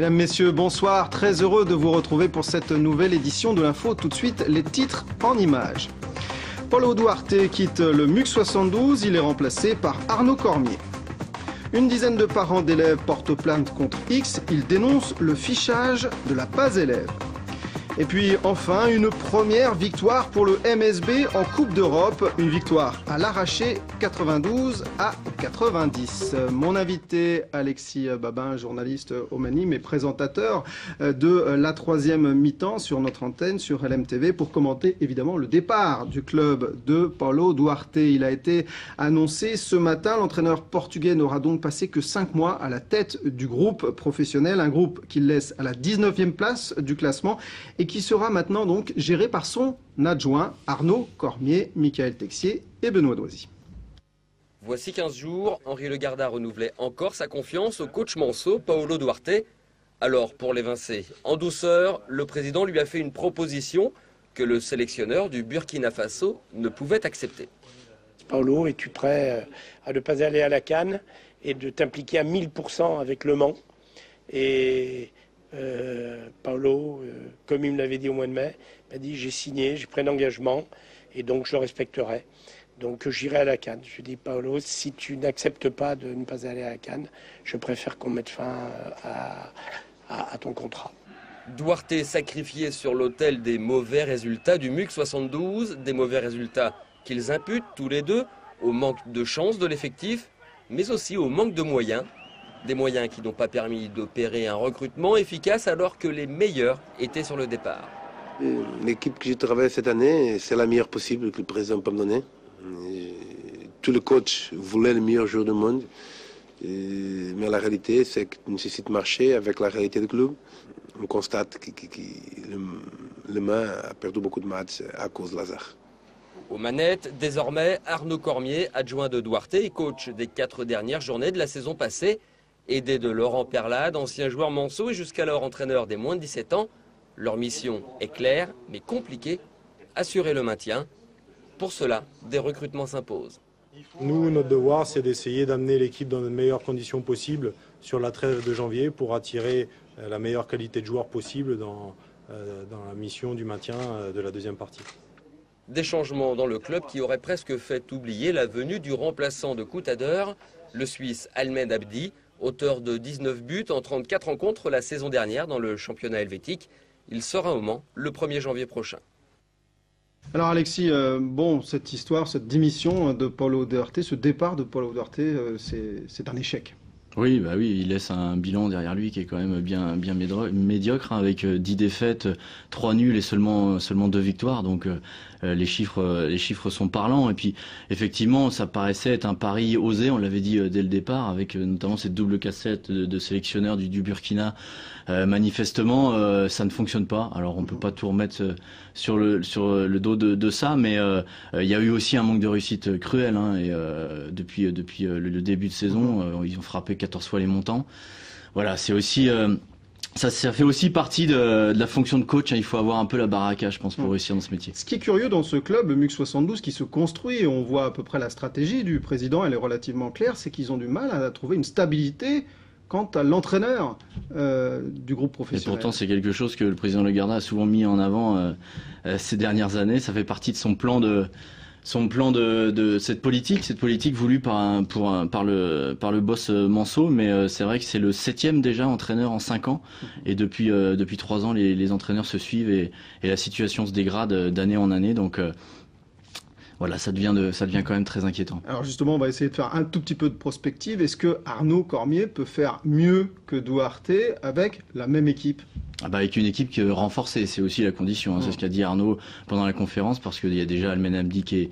Mesdames, Messieurs, bonsoir. Très heureux de vous retrouver pour cette nouvelle édition de l'Info. Tout de suite, les titres en images. Paulo Duarte quitte le MUC 72. Il est remplacé par Arnaud Cormier. Une dizaine de parents d'élèves portent plainte contre X. Ils dénoncent le fichage de la PAS élève. Et puis enfin, une première victoire pour le MSB en Coupe d'Europe. Une victoire à l'arraché, 92 à 90. Mon invité, Alexis Babin, journaliste au Mani, et présentateur de la troisième mi-temps sur notre antenne, sur LMTV, pour commenter évidemment le départ du club de Paulo Duarte. Il a été annoncé ce matin. L'entraîneur portugais n'aura donc passé que 5 mois à la tête du groupe professionnel. Un groupe qu'il laisse à la 19e place du classement et qui sera maintenant donc géré par son adjoint Arnaud Cormier, Michael Texier et Benoît Doisy. Voici 15 jours, Henri Legarda renouvelait encore sa confiance au coach manceau Paulo Duarte. Alors pour l'évincer en douceur, le président lui a fait une proposition que le sélectionneur du Burkina Faso ne pouvait accepter. Paulo, es-tu prêt à ne pas aller à la CAN et de t'impliquer à 1000% avec Le Mans? Et Paulo, comme il me l'avait dit au mois de mai, m'a dit j'ai signé, j'ai pris un engagement et donc je le respecterai. Donc j'irai à la CAN. Je lui ai dit Paulo, si tu n'acceptes pas de ne pas aller à la CAN, je préfère qu'on mette fin à ton contrat. Duarte sacrifié sur l'autel des mauvais résultats du MUC 72, des mauvais résultats qu'ils imputent tous les deux au manque de chance de l'effectif, mais aussi au manque de moyens. Des moyens qui n'ont pas permis d'opérer un recrutement efficace alors que les meilleurs étaient sur le départ. L'équipe que j'ai travaillé cette année, c'est la meilleure possible que le président peut me donner. Tous les coachs voulaient le meilleur joueur du monde. Mais la réalité, c'est que nécessite de marcher avec la réalité du club. On constate que le Mans a perdu beaucoup de matchs à cause de Lazare. Aux manettes, désormais, Arnaud Cormier, adjoint de Duarte et coach des 4 dernières journées de la saison passée. Aidé de Laurent Perlade, ancien joueur manceau et jusqu'alors entraîneur des moins de 17 ans, leur mission est claire mais compliquée, assurer le maintien. Pour cela, des recrutements s'imposent. Nous, notre devoir, c'est d'essayer d'amener l'équipe dans les meilleures conditions possibles sur la trêve de janvier pour attirer la meilleure qualité de joueurs possible dans la mission du maintien de la deuxième partie. Des changements dans le club qui auraient presque fait oublier la venue du remplaçant de Coutadeur, le Suisse Ahmed Abdi, auteur de 19 buts en 34 rencontres la saison dernière dans le championnat helvétique. Il sera au Mans le 1er janvier prochain. Alors Alexis, cette histoire, cette démission de Paulo Duarte, ce départ de Paulo Duarte, c'est un échec. Oui, il laisse un bilan derrière lui qui est quand même bien médiocre, hein, avec 10 défaites, 3 nuls et seulement 2 victoires. Donc les chiffres sont parlants. Et puis effectivement, ça paraissait être un pari osé, on l'avait dit dès le départ, avec notamment cette double cassette de sélectionneur du Burkina. Manifestement, ça ne fonctionne pas. Alors on peut pas tout remettre sur le dos de ça, mais il y a eu aussi un manque de réussite cruel. Hein, et depuis le début de saison, ils ont frappé 14 fois les montants. Voilà, c'est aussi ça fait aussi partie de la fonction de coach. Hein. Il faut avoir un peu la baraka, je pense, pour réussir dans ce métier. Ce qui est curieux dans ce club, le MUC 72, qui se construit, on voit à peu près la stratégie du président, elle est relativement claire, c'est qu'ils ont du mal à trouver une stabilité quant à l'entraîneur du groupe professionnel. Et pourtant, c'est quelque chose que le président Legarda a souvent mis en avant ces dernières années. Ça fait partie de son plan de cette politique voulue par le boss Manceau, mais c'est vrai que c'est le 7e déjà entraîneur en 5 ans, et depuis 3 ans les entraîneurs se suivent et la situation se dégrade d'année en année, donc voilà, ça devient quand même très inquiétant. Alors justement, on va essayer de faire un tout petit peu de prospective. Est-ce que Arnaud Cormier peut faire mieux que Duarte avec la même équipe? Avec une équipe qui est renforcée, c'est aussi la condition. Hein. C'est ce qu'a dit Arnaud pendant la conférence, parce qu'il y a déjà Ahmed Abdi qui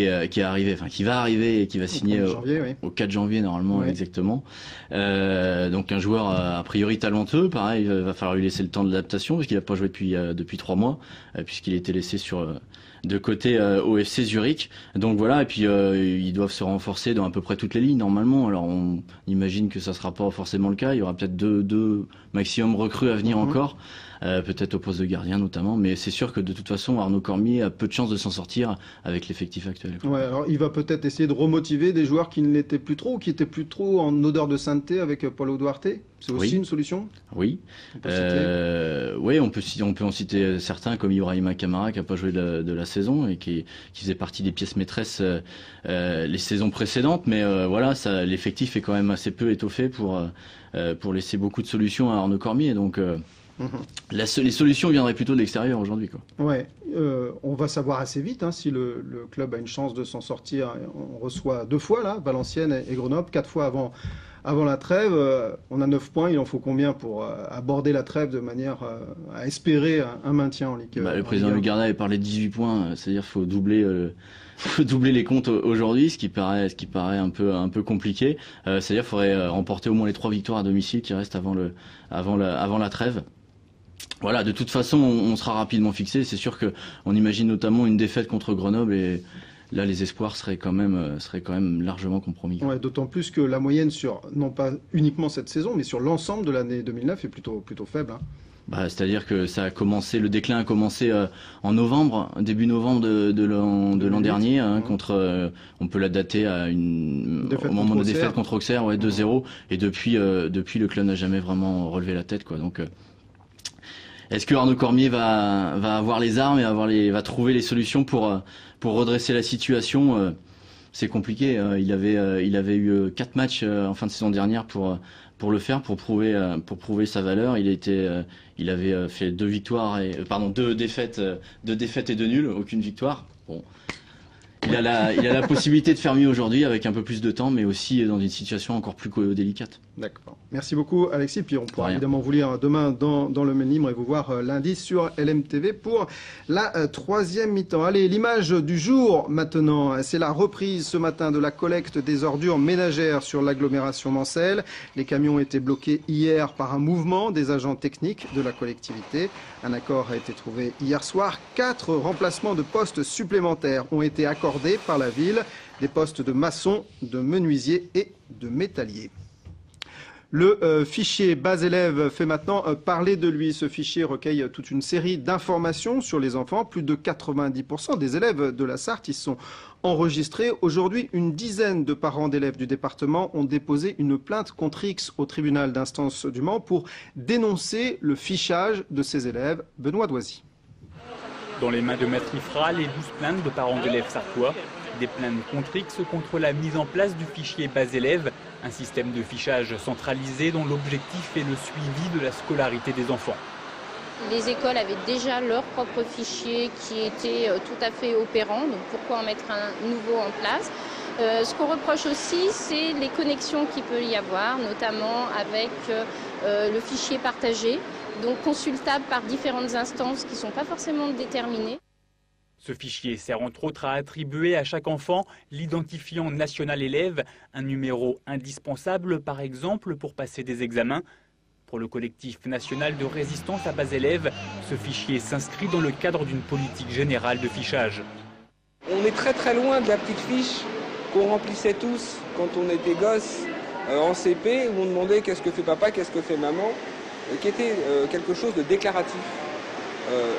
est arrivé, enfin qui va arriver et qui va signer au 4 janvier normalement, exactement. Donc un joueur a priori talentueux, pareil, il va falloir lui laisser le temps de l'adaptation parce qu'il n'a pas joué depuis 3 mois, puisqu'il a été laissé de côté au FC Zurich. Donc voilà, et puis ils doivent se renforcer dans à peu près toutes les lignes normalement. Alors on imagine que ça sera pas forcément le cas. Il y aura peut-être deux maximum recrues à venir encore, peut-être au poste de gardien notamment. Mais c'est sûr que de toute façon Arnaud Cormier a peu de chances de s'en sortir avec l'effectif actuel. actuelle. Ouais, alors il va peut-être essayer de remotiver des joueurs qui ne l'étaient plus trop, ou qui étaient plus trop en odeur de sainteté avec Paulo Duarte. C'est aussi une solution. Oui. Oui, on peut en citer certains comme Ibrahima Camara qui n'a pas joué de la saison et qui faisait partie des pièces maîtresses les saisons précédentes. Mais voilà, l'effectif est quand même assez peu étoffé pour laisser beaucoup de solutions à Arnaud Cormier. Donc les solutions viendraient plutôt de l'extérieur aujourd'hui, quoi. Ouais, on va savoir assez vite si le club a une chance de s'en sortir. On reçoit 2 fois là, Valenciennes et Grenoble, 4 fois avant la trêve. On a 9 points, il en faut combien pour aborder la trêve de manière à espérer un maintien en Ligue 1? Le président Lugarda avait parlé de 18 points, c'est-à-dire qu'il faut doubler les comptes aujourd'hui, ce qui paraît un peu compliqué. C'est-à-dire qu'il faudrait remporter au moins les 3 victoires à domicile qui restent avant la trêve. Voilà, de toute façon, on sera rapidement fixé. C'est sûr qu'on imagine notamment une défaite contre Grenoble et là, les espoirs seraient quand même largement compromis. Ouais, d'autant plus que la moyenne sur, non pas uniquement cette saison, mais sur l'ensemble de l'année 2009 est plutôt faible. C'est-à-dire que le déclin a commencé en novembre, début novembre de l'an dernier, on peut la dater au moment de défaite contre Auxerre, 2-0, et depuis le club n'a jamais vraiment relevé la tête, quoi. Donc est-ce que Arnaud Cormier va avoir les armes et va trouver les solutions pour redresser la situation? C'est compliqué. Il avait eu 4 matchs en fin de saison dernière pour le faire, pour prouver sa valeur. Il avait fait 2 défaites et 2 nuls, aucune victoire. Bon. Il a la possibilité de faire mieux aujourd'hui avec un peu plus de temps, mais aussi dans une situation encore plus délicate. D'accord. Merci beaucoup Alexis. Puis on pourra évidemment vous lire demain dans le Maine Libre et vous voir lundi sur LMTV pour la 3e mi-temps. Allez, l'image du jour maintenant, c'est la reprise ce matin de la collecte des ordures ménagères sur l'agglomération mancelle. Les camions étaient bloqués hier par un mouvement des agents techniques de la collectivité. Un accord a été trouvé hier soir. 4 remplacements de postes supplémentaires ont été accordés par la ville. Des postes de maçons, de menuisiers et de métalliers. Le fichier base élève fait maintenant parler de lui. Ce fichier recueille toute une série d'informations sur les enfants. Plus de 90% des élèves de la Sarthe y sont enregistrés. Aujourd'hui, une dizaine de parents d'élèves du département ont déposé une plainte contre X au tribunal d'instance du Mans pour dénoncer le fichage de ces élèves. Benoît Doisy. Dans les mains de Maître Ifra, les 12 plaintes de parents d'élèves sartois. Des plaintes contre X contre la mise en place du fichier base élève, un système de fichage centralisé dont l'objectif est le suivi de la scolarité des enfants. Les écoles avaient déjà leur propre fichier qui était tout à fait opérant, donc pourquoi en mettre un nouveau en place? Ce qu'on reproche aussi, c'est les connexions qu'il peut y avoir, notamment avec le fichier partagé, donc consultable par différentes instances qui ne sont pas forcément déterminées. Ce fichier sert entre autres à attribuer à chaque enfant l'identifiant national élève, un numéro indispensable par exemple pour passer des examens. Pour le collectif national de résistance à base élève, ce fichier s'inscrit dans le cadre d'une politique générale de fichage. On est très loin de la petite fiche qu'on remplissait tous quand on était gosse en CP, où on demandait qu'est-ce que fait papa, qu'est-ce que fait maman, qui était quelque chose de déclaratif.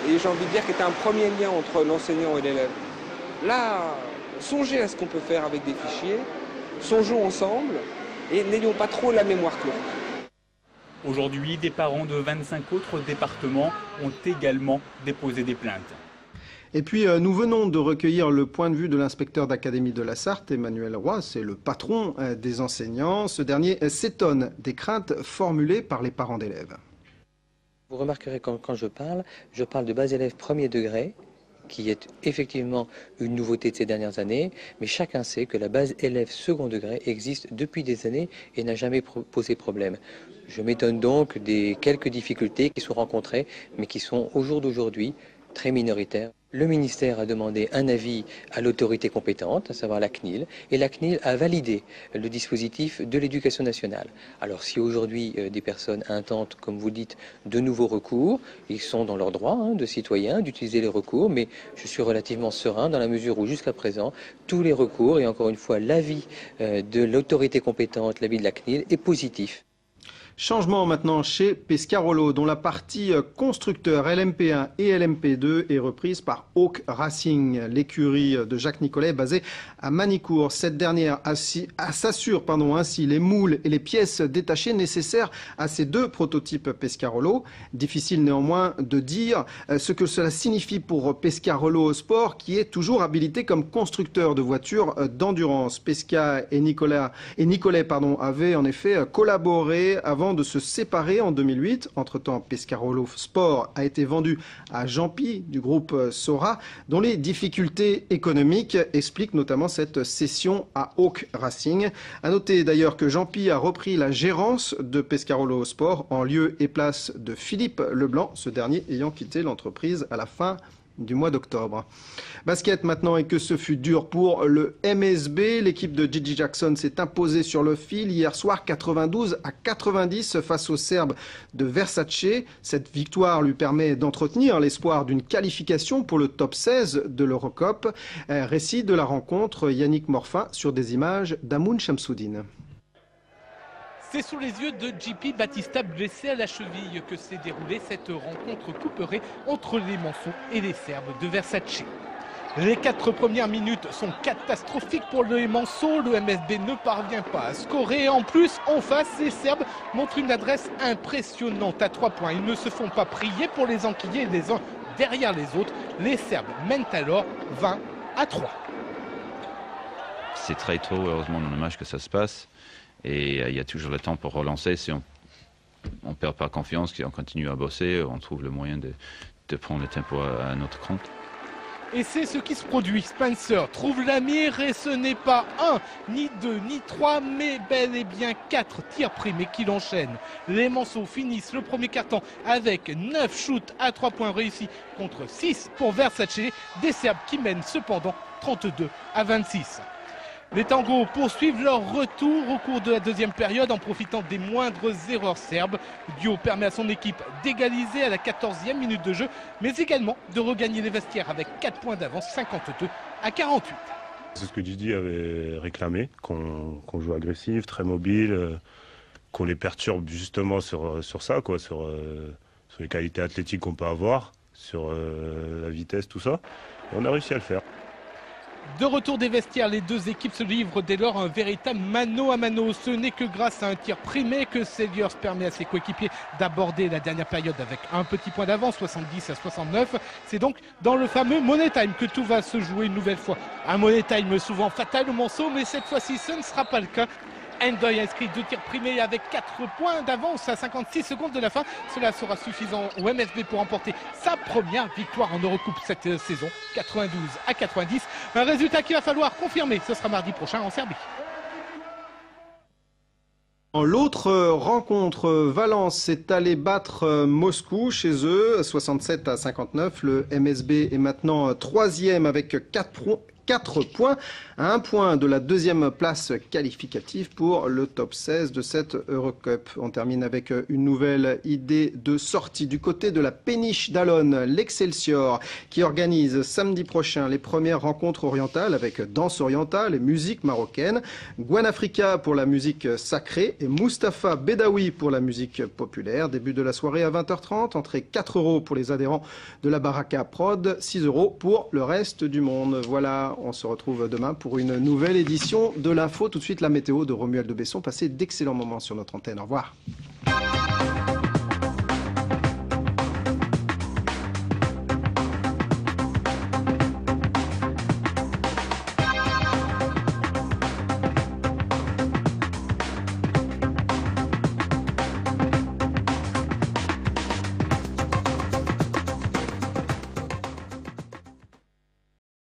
Et j'ai envie de dire qu'il était un premier lien entre l'enseignant et l'élève. Là, songez à ce qu'on peut faire avec des fichiers, songeons ensemble et n'ayons pas trop la mémoire courte. Aujourd'hui, des parents de 25 autres départements ont également déposé des plaintes. Et puis, nous venons de recueillir le point de vue de l'inspecteur d'académie de la Sarthe, Emmanuel Roy, c'est le patron des enseignants. Ce dernier s'étonne des craintes formulées par les parents d'élèves. Vous remarquerez quand je parle de base élève premier degré, qui est effectivement une nouveauté de ces dernières années, mais chacun sait que la base élève second degré existe depuis des années et n'a jamais posé problème. Je m'étonne donc des quelques difficultés qui sont rencontrées, mais qui sont au jour d'aujourd'hui très minoritaires. Le ministère a demandé un avis à l'autorité compétente, à savoir la CNIL, et la CNIL a validé le dispositif de l'éducation nationale. Alors si aujourd'hui des personnes intentent, comme vous dites, de nouveaux recours, ils sont dans leur droit de citoyens d'utiliser les recours, mais je suis relativement serein dans la mesure où jusqu'à présent, tous les recours, et encore une fois l'avis de l'autorité compétente, l'avis de la CNIL, est positif. Changement maintenant chez Pescarolo, dont la partie constructeur LMP1 et LMP2 est reprise par Hawk Racing, l'écurie de Jacques Nicolet basée à Manicourt. Cette dernière s'assure ainsi les moules et les pièces détachées nécessaires à ces deux prototypes Pescarolo. Difficile néanmoins de dire ce que cela signifie pour Pescarolo Sport, qui est toujours habilité comme constructeur de voitures d'endurance. Pesca et Nicolet avaient en effet collaboré avant de se séparer en 2008. Entre-temps, Pescarolo Sport a été vendu à Jampi du groupe Sora, dont les difficultés économiques expliquent notamment cette cession à Hawk Racing. À noter d'ailleurs que Jampi a repris la gérance de Pescarolo Sport en lieu et place de Philippe Leblanc, ce dernier ayant quitté l'entreprise à la fin du mois d'octobre. Basket maintenant, et que ce fut dur pour le MSB. L'équipe de Gigi Jackson s'est imposée sur le fil hier soir 92-90 face aux Serbes de Versace. Cette victoire lui permet d'entretenir l'espoir d'une qualification pour le top 16 de l'Eurocup. Récit de la rencontre, Yannick Morfin sur des images d'Amoun Shamsoudine. C'est sous les yeux de JP Batista, blessé à la cheville, que s'est déroulée cette rencontre couperée entre les Manceaux et les Serbes de Versace. Les 4 premières minutes sont catastrophiques pour les Manceaux. Le MSB ne parvient pas à scorer. En plus, en face, les Serbes montrent une adresse impressionnante à 3 points. Ils ne se font pas prier pour les enquiller les uns derrière les autres. Les Serbes mènent alors 20-3. C'est très tôt, heureusement, dans le match que ça se passe. Et il y a toujours le temps pour relancer. Si on ne perd pas confiance, si on continue à bosser, on trouve le moyen de prendre le tempo à notre compte. Et c'est ce qui se produit. Spencer trouve la mire et ce n'est pas 1, ni 2, ni 3, mais bel et bien 4 tirs primés qu'il enchaîne. Les Manceaux finissent le premier quart-temps avec 9 shoots à 3 points réussis contre 6 pour Versace. Des Serbes qui mènent cependant 32-26. Les Tangos poursuivent leur retour au cours de la deuxième période en profitant des moindres erreurs serbes. Le duo permet à son équipe d'égaliser à la 14e minute de jeu, mais également de regagner les vestiaires avec 4 points d'avance, 52-48. C'est ce que Didi avait réclamé, qu'on joue agressif, très mobile, qu'on les perturbe justement sur ça, quoi, sur les qualités athlétiques qu'on peut avoir, sur la vitesse, tout ça. Et on a réussi à le faire. De retour des vestiaires, les deux équipes se livrent dès lors un véritable mano à mano. Ce n'est que grâce à un tir primé que Sellers permet à ses coéquipiers d'aborder la dernière période avec un petit point d'avance, 70-69. C'est donc dans le fameux Money Time que tout va se jouer une nouvelle fois. Un Money Time souvent fatal au Manceau, mais cette fois-ci ce ne sera pas le cas. Ndoye inscrit 2 tirs primés avec 4 points d'avance à 56 secondes de la fin. Cela sera suffisant au MSB pour remporter sa première victoire en Eurocoupe cette saison, 92-90. Un résultat qu'il va falloir confirmer, ce sera mardi prochain en Serbie. L'autre rencontre, Valence est allé battre Moscou chez eux, 67-59. Le MSB est maintenant 3e avec 4 points, à 1 point de la deuxième place qualificative pour le top 16 de cette Eurocup. On termine avec une nouvelle idée de sortie du côté de la péniche d'Alonne, l'Excelsior, qui organise samedi prochain les premières rencontres orientales avec danse orientale et musique marocaine, Guanafrica pour la musique sacrée et Mustapha Bedawi pour la musique populaire. Début de la soirée à 20h30, entrée 4 € pour les adhérents de la Baraka Prod, 6 € pour le reste du monde. Voilà, on se retrouve demain pour une nouvelle édition de l'info. Tout de suite, la météo de Romuald de Besson. Passez d'excellents moments sur notre antenne. Au revoir.